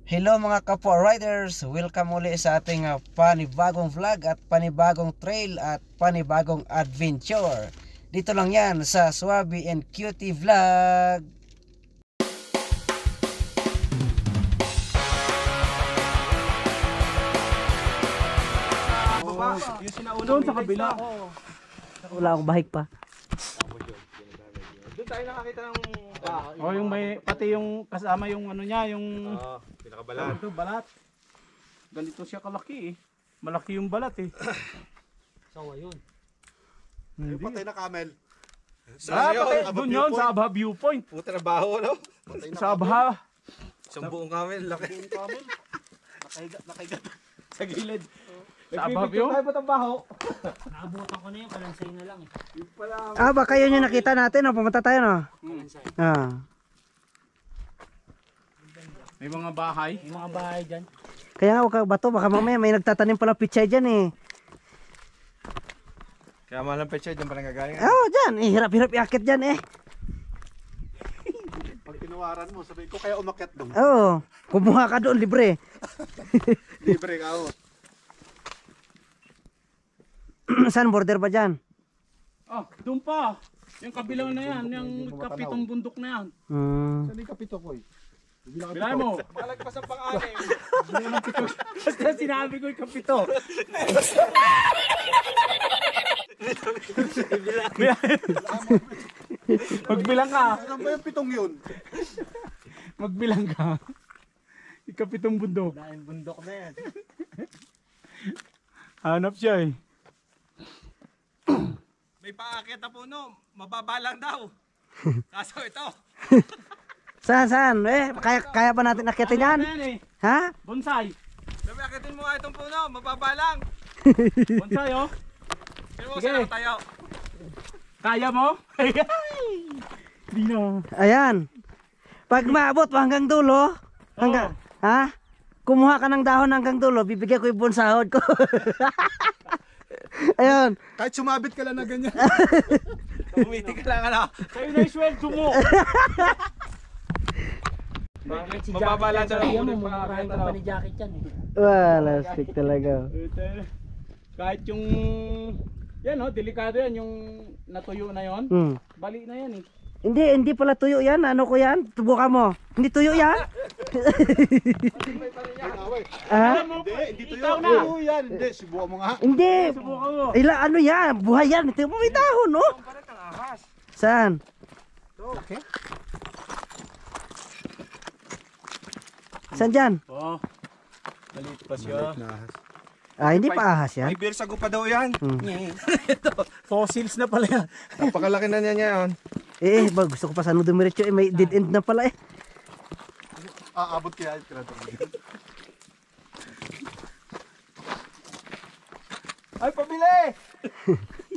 Hello mga kapwa riders, welcome uli sa ating panibagong vlog at panibagong trail at panibagong adventure. Dito lang yan sa Swabe and Cutie Vlog. Doon sa kabila. Wala akong bahik pa. Doon tayo nakakita ng yung may pati yung kasama yung ano niya, yung pinakabalat. Ito balat. Ganito siya kalaki eh. Malaki yung balat eh. Sawa yun. Hindi. Patay na camel. Patay. Doon yun sa Abha viewpoint. Puta na baho, no? Sa Abha. Isang buong camel. Laki. Nakahiga sa gilid. Sa Abha view? Tayo ba baho? Naabutan ko na yun, kalansay na lang eh. Baka yun yung nakita natin, pumunta tayo no? Kalansay. May mga bahay. May mga bahay dyan. Kaya nga huwag ka bato, baka mamaya may nagtatanim pala pichay dyan eh. Kaya malang pechay, dyan pa nagagaling. Dyan, hirap-hirap iakit dyan eh. Pag tinawaran mo, sabi ko kaya umakyat doon. Kumuha ka doon, libre. Libre ka ako. Saan border ba dyan? Doon pa. Yung kabilang na yan, yung kapitong bundok na yan. Saan yung kapito ko eh? Bilay mo. Malagpas ang pang-anim. Basta sinabi ko yung kapito. Magbilang ka. Saan ba yung pitong yun? Magbilang ka. Yung kapitong bundok. Dahil bundok na yan. Hanap siya eh. May paakit na puno, mababa lang daw. Kaso ito. Saan? Kaya ba natin akitin yan? Ano yan eh? Ha? Bonsai. Sabi akitin mo nga itong puno, mababa lang. Bonsai oh. Pero mo Sige. saan tayo. Kaya mo? Hindi na. Ayan. Pag maabot mo hanggang dulo, ha? Kumuha ka ng dahon hanggang dulo, bibigyan ko yung buong sahod ko. Ayun. Kahit sumabit ka lang na ganyan. Umiti ka lang ano. Kayo na isweldo mo. Mababa lang daw ang puno. Maraming pa ni jacket yan eh. Wala, stick talaga. Kahit yung yan oh, delikado yan yung natuyo na yon. Bali na yan eh. Hindi pala tuyo yan. Ano ko yan? Tubukan mo. Hindi tuyo yan? Alam mo, Hindi to ikaw yun. na. Oo yan. Hindi, subukan mo nga. Hindi. Subukan mo. Ano yan? Buhay yan. Ito mo may dahon, no? Saan? Okay. Saan dyan? Oh. Maliit pa siya. Hindi pa ahas yan. May beer sago pa daw yan. Fossils na pala yan. Napakalaki na niya yan. Gusto ko pa sana dumiretso. May dead end na pala eh. Aabot kaya. Ay, pabili!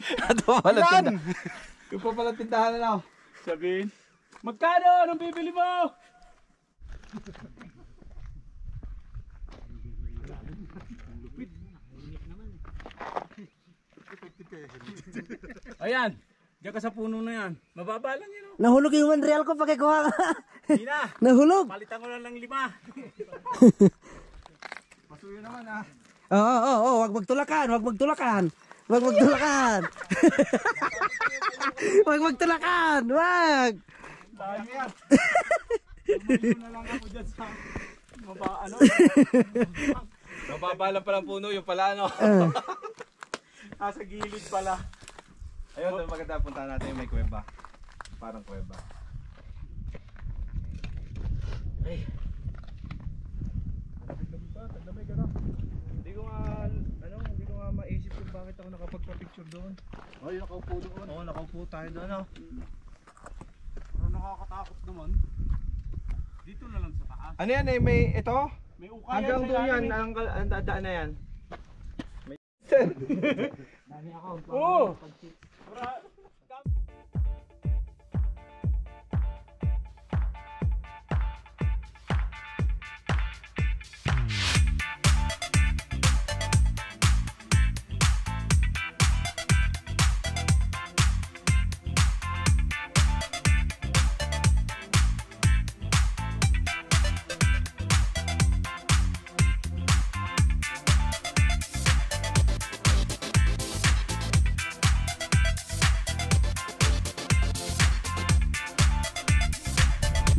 Ito pala tinda. Yung pa pala tindahan na. Sabihin, magkano? Anong bibili mo? Ayan, diyan ka sa puno na yan. Mababa lang yun. Nahulog yung 1 real ko pagkikuha ka. Hindi na. Nahulog. Palitan ko lang ng 5. Masuyo naman ah. Oo. Wag magtulakan. Wag magtulakan. Wag magtulakan. Wag magtulakan. Wag. Tumulong na lang ako dyan sa Mababa lang palang puno, yung pala ano. sa gilid pala. Ayun, doon maganda punta natin yung may kuweba. Parang kuweba. Hindi ko nga maisip kung bakit ako nakapagpa-picture doon. Oh, yung nakaupo doon. Oo, nakaupo tayo doon. Pero nakakatakot naman. Dito na lang sa taas. Ano yan eh, may ito? May ukay Hanggang sa doon yan, ilalim eh. ang dadaan na yan. Dami ako. Oo.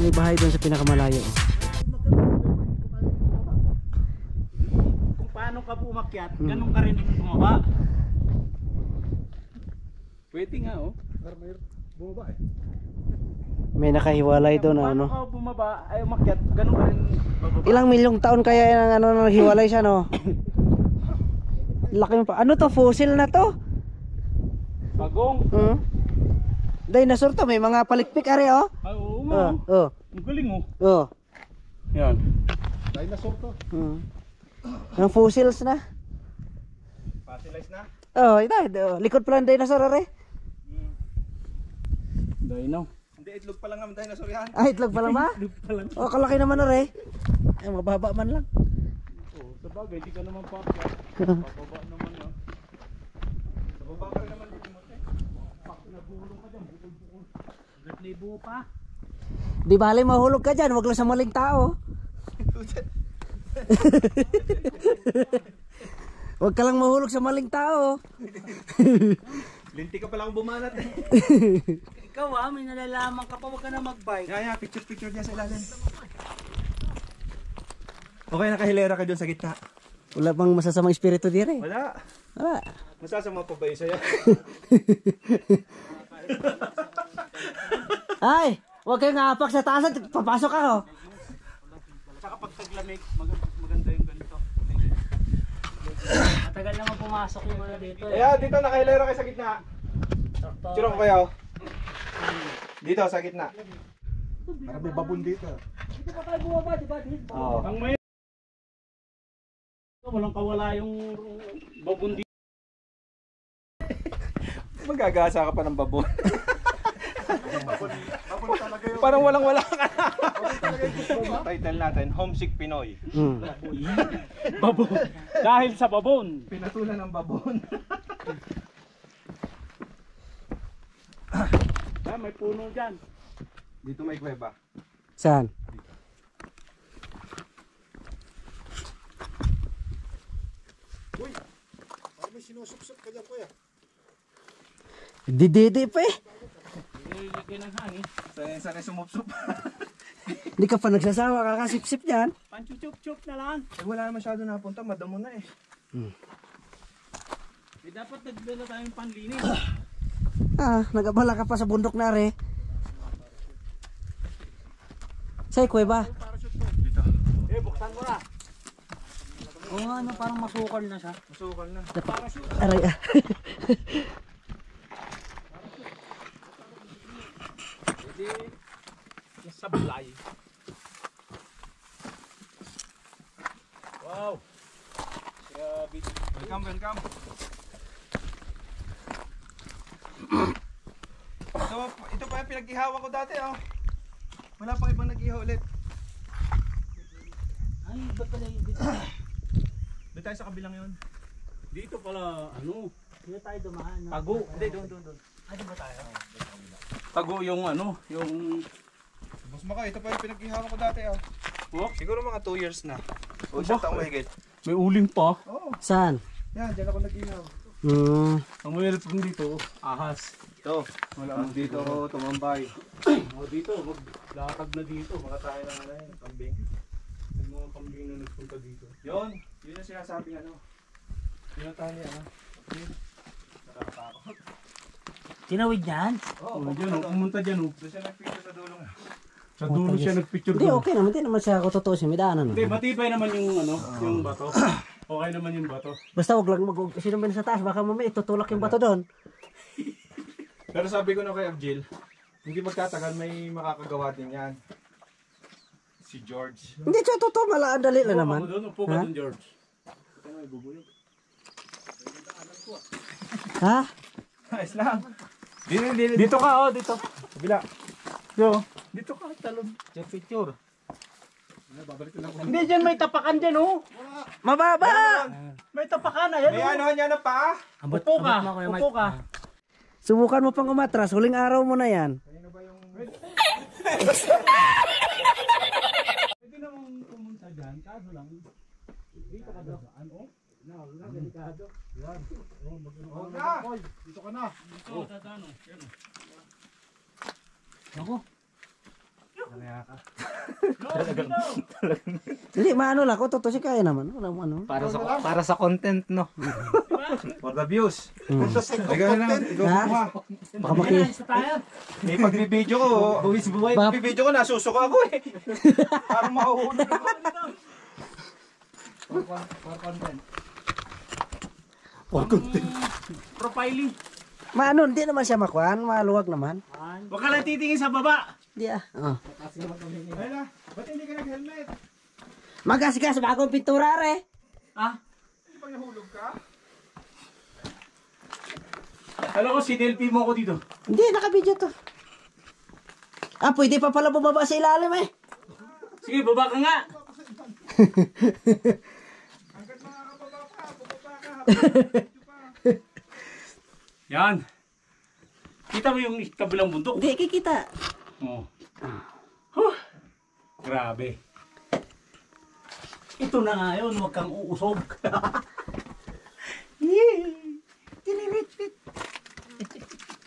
may bahay doon sa pinakamalayo. Kung paano ka umakyat, ganun ka rin bumaba. Pwede nga oh. Bumaba eh. May nakahiwalay doon Paano ano. ka bumaba ay umakyat, ganun ka rin bababa. Ilang milyong taon kaya yung ano naghiwalay siya no? Laki pa. Ano to? Fossil na to? Bagong. Dinosaur to, may mga palikpik are oh. Ay, oo nga. Oh. Ang galing oh. Oh. Yan. Dinosaur to. Ang fossils na. Fossilized na. Oh, ito. Likod pala ng dinosaur are. Dino. Hindi, itlog pa lang ang dinosaur yan. Ah, itlog pa lang ba? Oh, kalaki naman are. Ay, mababa man lang. Oh, sabagay, hindi ka naman pakyat. Bababa naman yan. Bumaba ka rin naman dito mo eh. Libo pa. Di bali mahulog ka dyan, wag lang sa maling tao. Wag ka lang mahulog sa maling tao. Linti ka palang bumanat eh. Ikaw may nalalaman ka pa, wag ka na mag-bike. Yan, picture dyan sa ilalim. Okay, nakahilera ka dyan sa gitna. Wala bang masasamang espiritu dire? Wala. Wala. Masasama pa ba yung saya? Ay, wag kayong apak sa taas at papasok ako. Tsaka pag taglamig, maganda yung ganito. Matagal naman pumasok yung ano dito. Kaya dito nakahilera kayo sa gitna. Picture ko kayo. Dito sa gitna. Parang may babon dito. Dito pa tayo bumaba, di ba? Dito. Oo. Ang may walang kawala yung babundi. Magagasa ka pa ng babon. Babon talaga yun. Parang walang-wala ka na. Title natin, Homesick Pinoy. Babon. Dahil sa babon. Pinatulan ng babon. Ah, may puno dyan. Dito may kuweba. Saan? May sinusupsup ka dyan, kuya. Dididi pa eh. Nilagay ng hangin. Saan ay sumupsup? Hindi ka pa nagsasawa, kakasip-sip yan. Panchuchup-chup na lang. Eh, wala na masyado napunta, madamo na eh. Eh, dapat nagdala tayong panlinis. Ah, nagabala ka pa sa bundok na re. Say, kuweba. Eh, buksan mo na. Oo nga, parang masukal na siya. Masukal na. Aray ah. Pwede sablay. Wow. Grabe. Welcome, welcome. So, ito pa yung pinag-ihawan ko dati, oh. Wala pang ibang nag-ihaw ulit. Ay, ba't pala yung dito? Doon tayo sa kabilang yun. Dito pala, ano, Dito tayo dumaan. No? tago. Hindi, doon. Ay, di ba tayo? Tago yung ano, yung... Boss Mako, ito pa yung pinag-ihawan ko dati, oh. Oh, Siguro mga 2 years na. O, isang taong mahigit. may uling pa. Oo. Saan? Yan, dyan ako nag-ihaw. Ang mahirap kong dito, ahas. Ito. Wala akong Dito ako tumambay. O dito, maglatag na dito. Makatayo ng ano yun, kambing. May mga kambing na nagpunta dito. Yun yung sinasabing ano. Pinatahan niya, ano. Nakakatakot. Tinawid yan? Oo, Oh, dyan, pumunta dyan. Doon siya nag-picture sa dulong. Sa dulo siya nagpicture Hindi, doon. okay naman. Hindi naman siya ako totoo siya. May daanan Hindi, naman. matibay naman yung ano, yung bato. Okay naman yung bato. Basta wag lang sino man sa taas. Baka mamaya itutulak yung bato doon. Pero sabi ko na kay Abjil, hindi magtatagal may makakagawa din yan. Si George. Hindi siya totoo. Malaan dali lang naman. Upo ka Ha? doon, George. Ha? Ayos lang. Dito. Dito ka, oh, dito. Kabila. Yo, dito ka, talon. Diyan picture. Hindi, dyan may tapakan dyan, oh. Mababa! May tapakan, ayan, May oh. ano niya na pa? Upo ka, upo ka. Subukan mo pang umatras. Huling araw mo na yan. Pwede namang pumunta dyan, kaso lang. Dito ka daan, oh. Delikado. Yan. Oh, Huwag na. dito ka na. Dito, dadaan, oh. Yan, oh. Ako. Hindi, maano lang ko. Totoo siya kaya naman. Wala mo ano. Para sa content, no? For the views. Ikaw na lang. Ikaw Ha? kumuha. Baka maki... Eh, pagbibideo ko, pagbibideo ko, nasusuka ako eh. Parang mahuhulog ako. Profiling. Maano, hindi naman siya makuhan. Maluwag naman. Huwag ka lang titingin sa baba. Hindi ah. Oh. Ayla, ba't hindi ka nag-helmet? Magasigas bagong pintura re. Ah? Hindi pag nahulog ka? Alam ko, sinelfie mo ako dito. Hindi, naka-video to. Ah, pwede pa pala bumaba sa ilalim eh. Sige, baba ka nga. Hanggat makakababa ka, bubaba ka, habang pa. Yan. Kita mo yung kabilang bundok? Hindi, kikita. Oh. Huh. Grabe. Ito na nga yun, huwag kang uusog.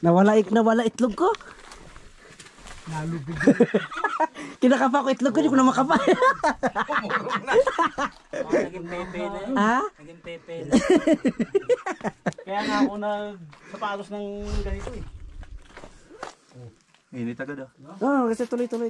Nawala itlog ko. Nalubig. Kinakapa ko itlog ko, hindi ko na makapa. Naging pepe na yun. Ha? Naging pepe na. Kaya nga ako nagsapatos ng ganito eh. Init agad ah. Oo, kasi tuloy-tuloy.